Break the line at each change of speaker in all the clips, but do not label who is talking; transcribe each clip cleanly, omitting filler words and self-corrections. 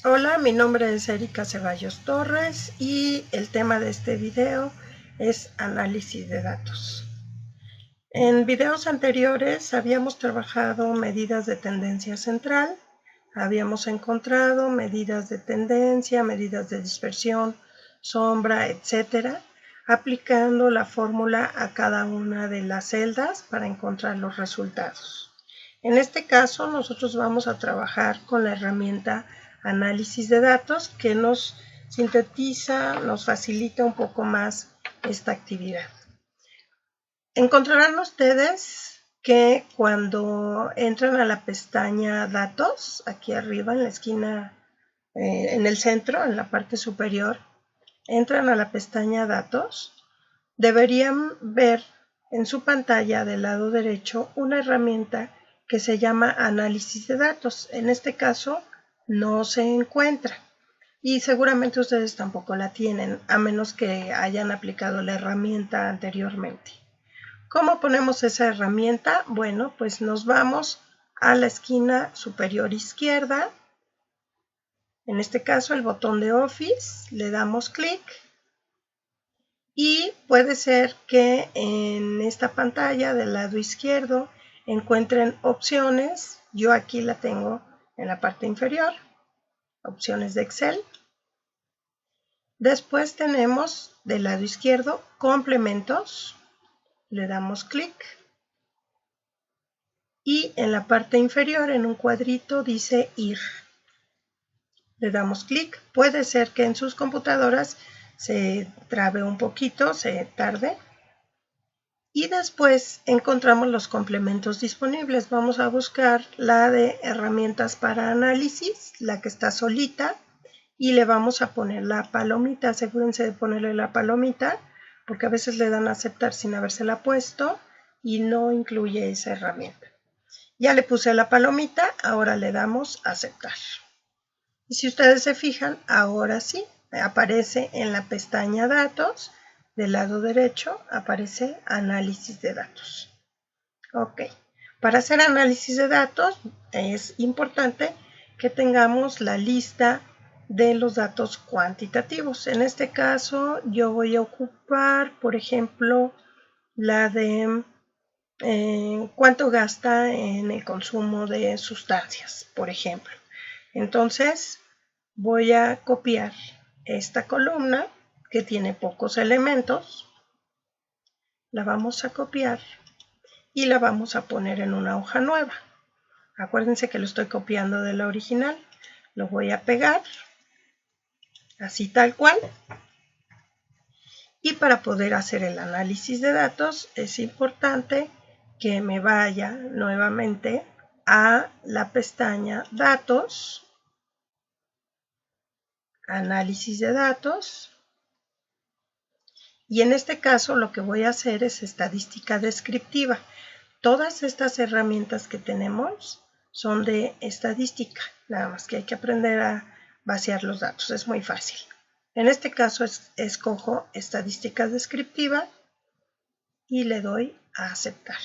Hola, mi nombre es Erika Ceballos Torres y el tema de este video es análisis de datos. En videos anteriores habíamos trabajado medidas de tendencia central, habíamos encontrado medidas de tendencia, medidas de dispersión, sombra, etc., aplicando la fórmula a cada una de las celdas para encontrar los resultados. En este caso, nosotros vamos a trabajar con la herramienta análisis de datos que nos sintetiza, nos facilita un poco más esta actividad. Encontrarán ustedes que cuando entran a la pestaña Datos, aquí arriba en la esquina, en el centro, en la parte superior, entran a la pestaña Datos, deberían ver en su pantalla del lado derecho una herramienta que se llama Análisis de Datos. En este caso no se encuentra y seguramente ustedes tampoco la tienen, a menos que hayan aplicado la herramienta anteriormente. ¿Cómo ponemos esa herramienta? Bueno, pues nos vamos a la esquina superior izquierda. En este caso, el botón de Office, le damos clic y puede ser que en esta pantalla del lado izquierdo encuentren opciones. Yo aquí la tengo en la parte inferior, opciones de Excel. Después tenemos del lado izquierdo complementos, le damos clic. Y en la parte inferior, en un cuadrito, dice ir. Le damos clic. Puede ser que en sus computadoras se trabe un poquito, se tarde. Y después encontramos los complementos disponibles. Vamos a buscar la de herramientas para análisis, la que está solita. Y le vamos a poner la palomita. Asegúrense de ponerle la palomita, porque a veces le dan a aceptar sin habérsela puesto y no incluye esa herramienta. Ya le puse la palomita, ahora le damos a aceptar. Y si ustedes se fijan, ahora sí, aparece en la pestaña Datos, del lado derecho, aparece Análisis de Datos. Ok, para hacer análisis de datos es importante que tengamos la lista de los datos cuantitativos. En este caso, yo voy a ocupar, por ejemplo, la de cuánto gasta en el consumo de sustancias, por ejemplo. Entonces voy a copiar esta columna que tiene pocos elementos, la vamos a copiar y la vamos a poner en una hoja nueva. Acuérdense que lo estoy copiando de la original, lo voy a pegar así tal cual. Y para poder hacer el análisis de datos es importante que me vaya nuevamente a la pestaña Datos, Análisis de Datos. Y en este caso lo que voy a hacer es estadística descriptiva. Todas estas herramientas que tenemos son de estadística, nada más que hay que aprender a vaciar los datos, es muy fácil. En este caso escojo estadística descriptiva y le doy a aceptar.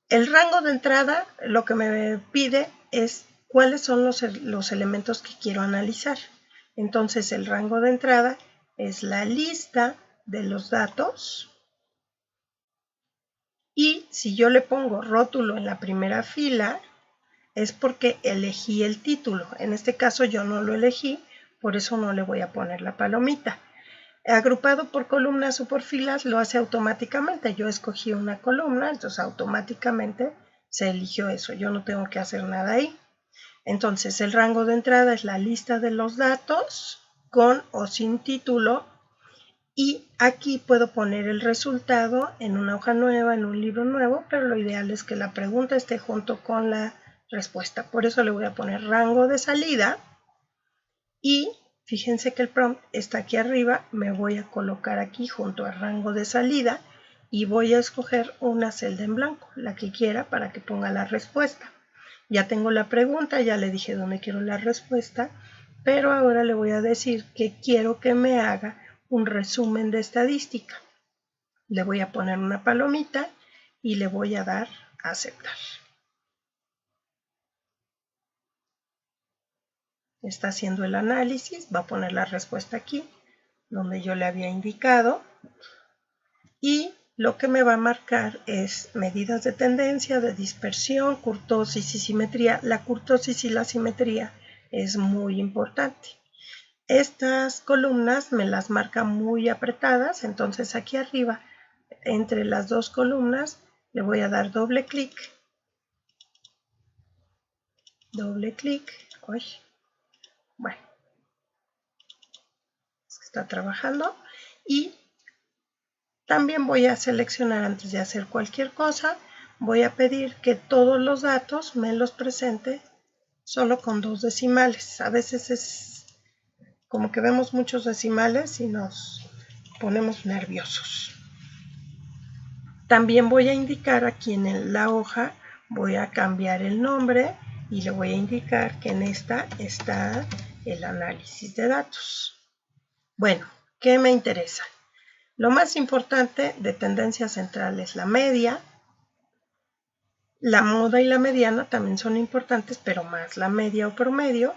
El rango de entrada lo que me pide es cuáles son los elementos que quiero analizar. Entonces el rango de entrada es la lista de los datos y si yo le pongo rótulo en la primera fila es porque elegí el título. En este caso yo no lo elegí, por eso no le voy a poner la palomita. Agrupado por columnas o por filas lo hace automáticamente. Yo escogí una columna, entonces automáticamente se eligió eso. Yo no tengo que hacer nada ahí. Entonces el rango de entrada es la lista de los datos con o sin título y aquí puedo poner el resultado en una hoja nueva, en un libro nuevo, pero lo ideal es que la pregunta esté junto con la respuesta. Por eso le voy a poner rango de salida y fíjense que el prompt está aquí arriba, me voy a colocar aquí junto al rango de salida y voy a escoger una celda en blanco, la que quiera para que ponga la respuesta. Ya tengo la pregunta, ya le dije dónde quiero la respuesta, pero ahora le voy a decir que quiero que me haga un resumen de estadística. Le voy a poner una palomita y le voy a dar a aceptar. está haciendo el análisis, va a poner la respuesta aquí, donde yo le había indicado. Y lo que me va a marcar es medidas de tendencia, de dispersión, kurtosis y simetría. La kurtosis y la simetría es muy importante. Estas columnas me las marca muy apretadas, entonces aquí arriba, entre las dos columnas, le voy a dar doble clic. Bueno, está trabajando. Y también voy a seleccionar, antes de hacer cualquier cosa, voy a pedir que todos los datos me los presente solo con 2 decimales. A veces es como que vemos muchos decimales y nos ponemos nerviosos. También voy a indicar aquí en la hoja, voy a cambiar el nombre y le voy a indicar que en esta está el análisis de datos. Bueno, ¿qué me interesa? Lo más importante de tendencia central es la media. La moda y la mediana también son importantes, pero más la media o promedio.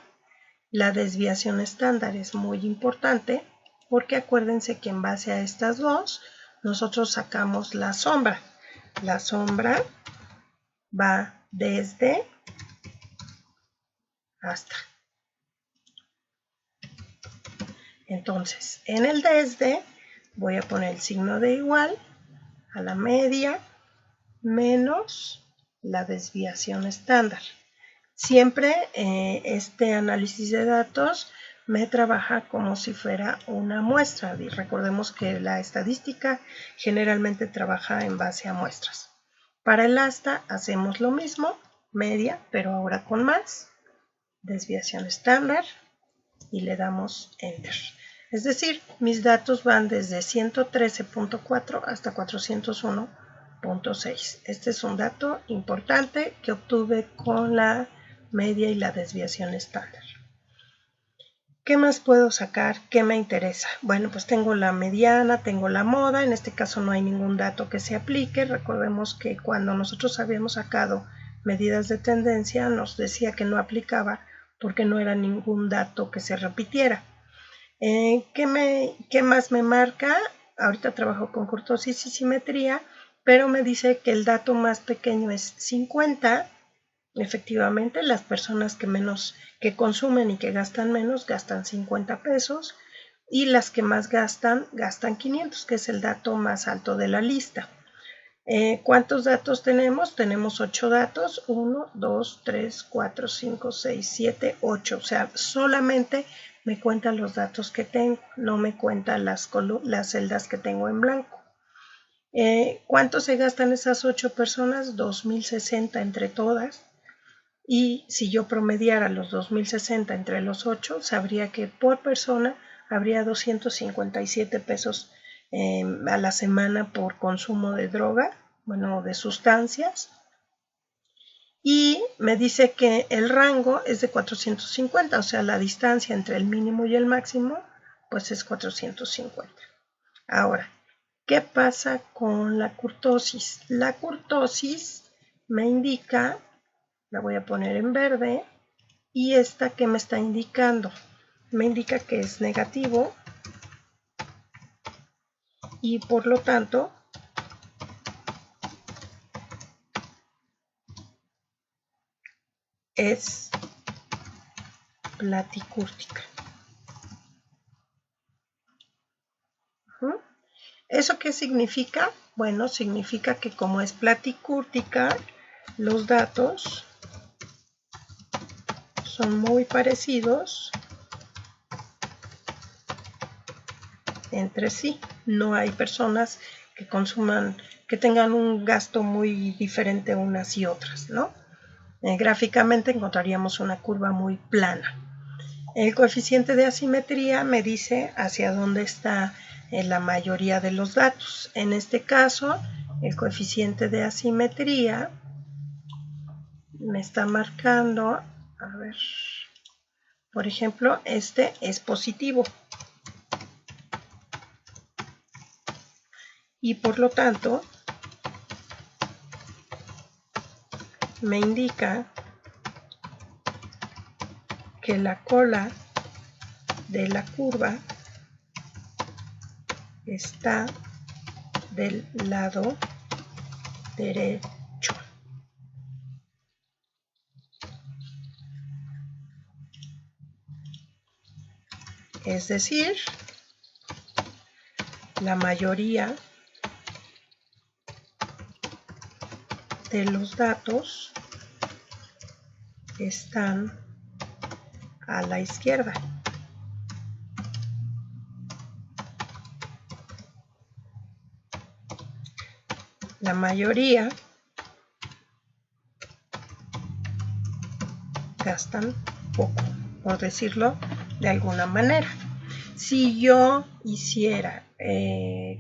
La desviación estándar es muy importante porque acuérdense que en base a estas dos nosotros sacamos la sombra. La sombra va desde hasta. Entonces, en el desde voy a poner el signo de igual a la media menos la desviación estándar. Siempre este análisis de datos me trabaja como si fuera una muestra. Y recordemos que la estadística generalmente trabaja en base a muestras. Para el asta hacemos lo mismo, media, pero ahora con más, desviación estándar, y le damos Enter. Es decir, mis datos van desde 113.4 hasta 401.6. Este es un dato importante que obtuve con la media y la desviación estándar. ¿Qué más puedo sacar? ¿Qué me interesa? Bueno, pues tengo la mediana, tengo la moda. En este caso no hay ningún dato que se aplique. Recordemos que cuando nosotros habíamos sacado medidas de tendencia nos decía que no aplicaba porque no era ningún dato que se repitiera. ¿Qué más me marca? Ahorita trabajo con kurtosis y simetría, pero me dice que el dato más pequeño es 50. Efectivamente, las personas que consumen y que gastan menos gastan 50 pesos y las que más gastan 500, que es el dato más alto de la lista. ¿Cuántos datos tenemos? Tenemos 8 datos, 1, 2, 3, 4, 5, 6, 7, 8, o sea, solamente me cuentan los datos que tengo, no me cuentan las celdas que tengo en blanco. ¿Cuánto se gastan esas 8 personas? 2060 entre todas. Y si yo promediara los 2060 entre los 8, sabría que por persona habría 257 pesos a la semana por consumo de droga, bueno, de sustancias. Y me dice que el rango es de 450, o sea, la distancia entre el mínimo y el máximo, pues es 450. Ahora, ¿qué pasa con la kurtosis? La kurtosis me indica, la voy a poner en verde, y esta que me está indicando, me indica que es negativo y por lo tanto es platicúrtica. ¿Eso qué significa? Bueno, significa que como es platicúrtica, los datos son muy parecidos entre sí. No hay personas que consuman, que tengan un gasto muy diferente unas y otras, ¿no? Gráficamente encontraríamos una curva muy plana. El coeficiente de asimetría me dice hacia dónde está la mayoría de los datos. En este caso, el coeficiente de asimetría me está marcando, a ver, por ejemplo, este es positivo. Y por lo tanto, me indica que la cola de la curva está del lado derecho. Es decir, la mayoría de los datos están a la izquierda. La mayoría gastan poco, por decirlo de alguna manera. Si yo hiciera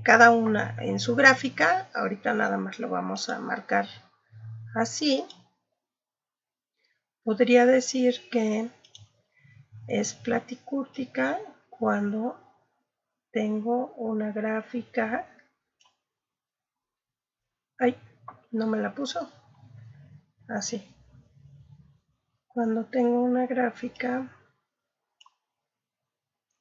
cada una en su gráfica, ahorita nada más lo vamos a marcar así, podría decir que es platicúrtica cuando tengo una gráfica. Ay, no me la puso. Así. Cuando tengo una gráfica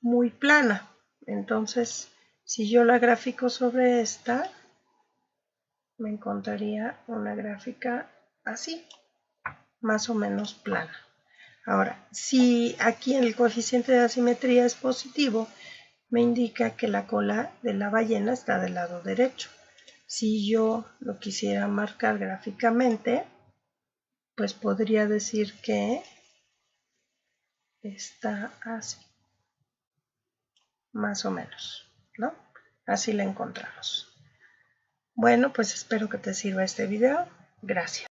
muy plana. Entonces, si yo la grafico sobre esta, me encontraría una gráfica así, más o menos plana. Ahora, si aquí el coeficiente de asimetría es positivo, me indica que la cola de la ballena está del lado derecho. Si yo lo quisiera marcar gráficamente, pues podría decir que está así, más o menos, ¿no? Así la encontramos. Bueno, pues espero que te sirva este video. Gracias.